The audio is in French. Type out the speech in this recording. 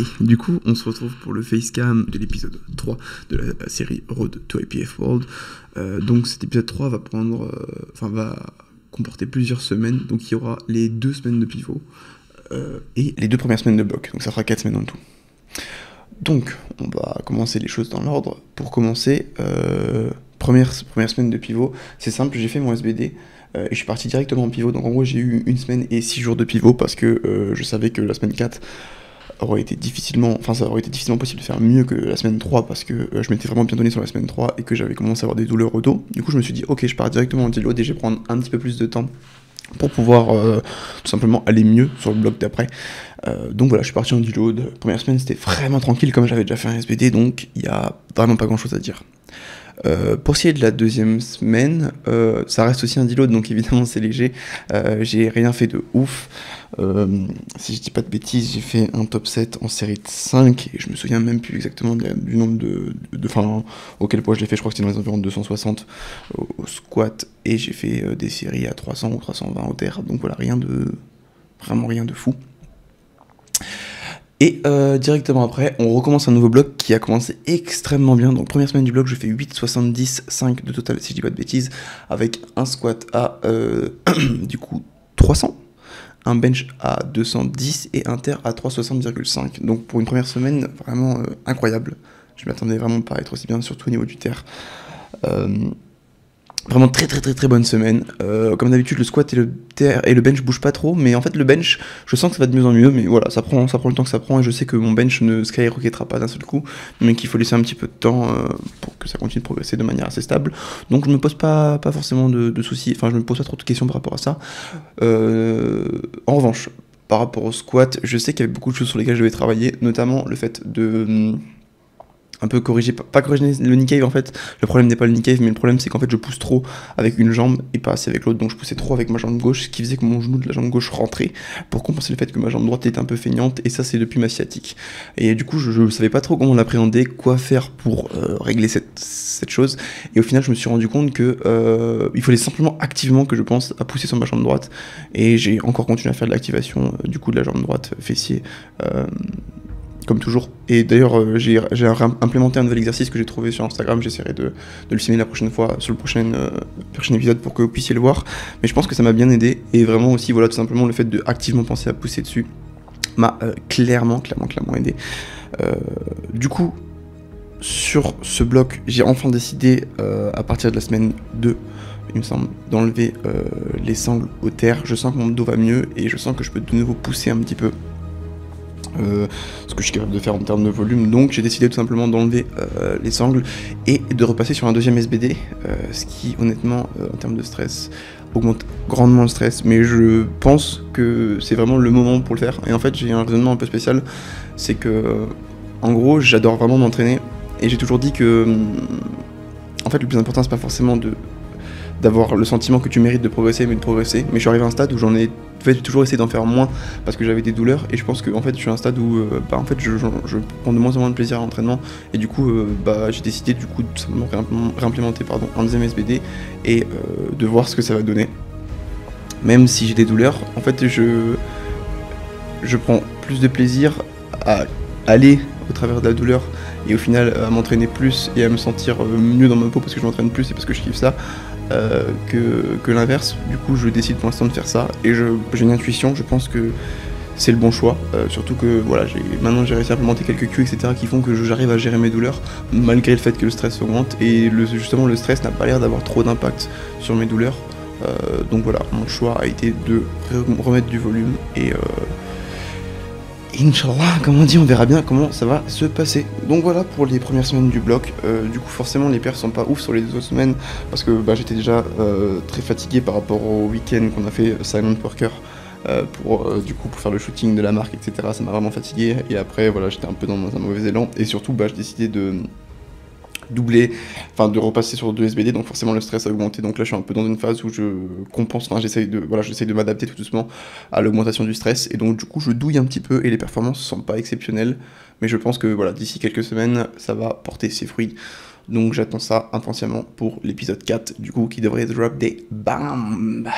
Ok, du coup, on se retrouve pour le facecam de l'épisode 3 de la série Road to IPF World. Donc cet épisode 3 va va comporter plusieurs semaines. Donc il y aura les 2 semaines de pivot et les 2 premières semaines de bloc. Donc ça fera 4 semaines en tout. Donc on va commencer les choses dans l'ordre. Pour commencer, première semaine de pivot, c'est simple, j'ai fait mon SBD. Et je suis parti directement en pivot. Donc en gros j'ai eu 1 semaine et 6 jours de pivot parce que je savais que la semaine 4 ça aurait été difficilement possible de faire mieux que la semaine 3 parce que je m'étais vraiment bien donné sur la semaine 3 et que j'avais commencé à avoir des douleurs au dos. Du coup je me suis dit ok, je pars directement en deload et je vais prendre un petit peu plus de temps pour pouvoir tout simplement aller mieux sur le bloc d'après. Donc voilà, je suis parti en deload. Première semaine c'était vraiment tranquille comme j'avais déjà fait un SBD, donc il n'y a vraiment pas grand chose à dire. Pour ce qui est de la 2e semaine, ça reste aussi un deload, donc évidemment c'est léger. J'ai rien fait de ouf. Si je dis pas de bêtises, j'ai fait un top 7 en série de 5 et je me souviens même plus exactement du nombre auquel poids je l'ai fait. Je crois que c'était dans les environs de 260 au squat et j'ai fait des séries à 300 ou 320 au terre. Donc voilà, vraiment rien de fou. Et directement après, on recommence un nouveau bloc qui a commencé extrêmement bien. Donc première semaine du bloc, je fais 8,70, 5 de total si je dis pas de bêtises, avec un squat à du coup 300, un bench à 210 et un terre à 360,5. Donc pour une première semaine, vraiment incroyable. Je m'attendais vraiment pas à être aussi bien, surtout au niveau du terre. Vraiment très bonne semaine. Comme d'habitude, le squat et le bench bougent pas trop, mais en fait le bench, je sens que ça va de mieux en mieux, mais voilà, ça prend le temps que ça prend, et je sais que mon bench ne skyrocketera pas d'un seul coup, mais qu'il faut laisser un petit peu de temps pour que ça continue de progresser de manière assez stable. Donc je me pose pas forcément de soucis, enfin je me pose pas trop de questions par rapport à ça. En revanche, par rapport au squat, je sais qu'il y avait beaucoup de choses sur lesquelles je devais travailler, notamment le fait de un peu corriger, pas corriger le knee cave en fait. Le problème n'est pas le knee cave, mais le problème c'est qu'en fait je pousse trop avec une jambe et pas assez avec l'autre, donc je poussais trop avec ma jambe gauche, ce qui faisait que mon genou de la jambe gauche rentrait pour compenser le fait que ma jambe droite était un peu feignante, et ça c'est depuis ma sciatique. Et du coup je savais pas trop comment l'appréhender, quoi faire pour régler cette chose, et au final je me suis rendu compte que il fallait simplement activement que je pense à pousser sur ma jambe droite, et j'ai encore continué à faire de l'activation du coup de la jambe droite fessier, comme toujours. Et d'ailleurs j'ai implémenté un nouvel exercice que j'ai trouvé sur Instagram. J'essaierai de le filmer la prochaine fois sur le prochain épisode pour que vous puissiez le voir, mais je pense que ça m'a bien aidé. Et vraiment aussi voilà, tout simplement le fait de activement penser à pousser dessus m'a clairement aidé. Du coup sur ce bloc j'ai enfin décidé à partir de la semaine 2 il me semble, d'enlever les sangles au terre. Je sens que mon dos va mieux et je sens que je peux de nouveau pousser un petit peu ce que je suis capable de faire en termes de volume. Donc j'ai décidé tout simplement d'enlever les sangles et de repasser sur un 2e SBD, ce qui honnêtement en termes de stress augmente grandement le stress, mais je pense que c'est vraiment le moment pour le faire. Et en fait j'ai un raisonnement un peu spécial, c'est que en gros j'adore vraiment m'entraîner et j'ai toujours dit que en fait le plus important c'est pas forcément d'avoir le sentiment que tu mérites de progresser, mais de progresser. Mais je suis arrivé à un stade où j'ai toujours essayé d'en faire moins parce que j'avais des douleurs, et je pense que en fait je suis à un stade où je prends de moins en moins de plaisir à l'entraînement, et du coup j'ai décidé du coup tout simplement réimplémenter un 2e SBD et de voir ce que ça va donner. Même si j'ai des douleurs, en fait je prends plus de plaisir à aller au travers de la douleur et au final à m'entraîner plus et à me sentir mieux dans ma peau parce que je m'entraîne plus et parce que je kiffe ça, que l'inverse. Du coup je décide pour l'instant de faire ça, et j'ai une intuition, je pense que c'est le bon choix, surtout que voilà, maintenant j'ai réussi à implémenter quelques cues etc qui font que j'arrive à gérer mes douleurs malgré le fait que le stress augmente, et justement le stress n'a pas l'air d'avoir trop d'impact sur mes douleurs, donc voilà, mon choix a été de remettre du volume, et Inch'Allah, comme on dit, on verra bien comment ça va se passer. Donc voilà pour les premières semaines du bloc. Du coup forcément les perfs sont pas ouf sur les 2 autres semaines parce que j'étais déjà très fatigué par rapport au week-end qu'on a fait Silent Worker pour faire le shooting de la marque etc. Ça m'a vraiment fatigué, et après voilà j'étais un peu dans un mauvais élan, et surtout j'ai décidé de repasser sur 2 SBD, donc forcément le stress a augmenté. Donc là je suis un peu dans une phase où je compense, j'essaye de m'adapter tout doucement à l'augmentation du stress, et donc du coup je douille un petit peu et les performances sont pas exceptionnelles, mais je pense que voilà, d'ici quelques semaines ça va porter ses fruits. Donc j'attends ça impatiemment pour l'épisode 4 du coup qui devrait drop des BAM.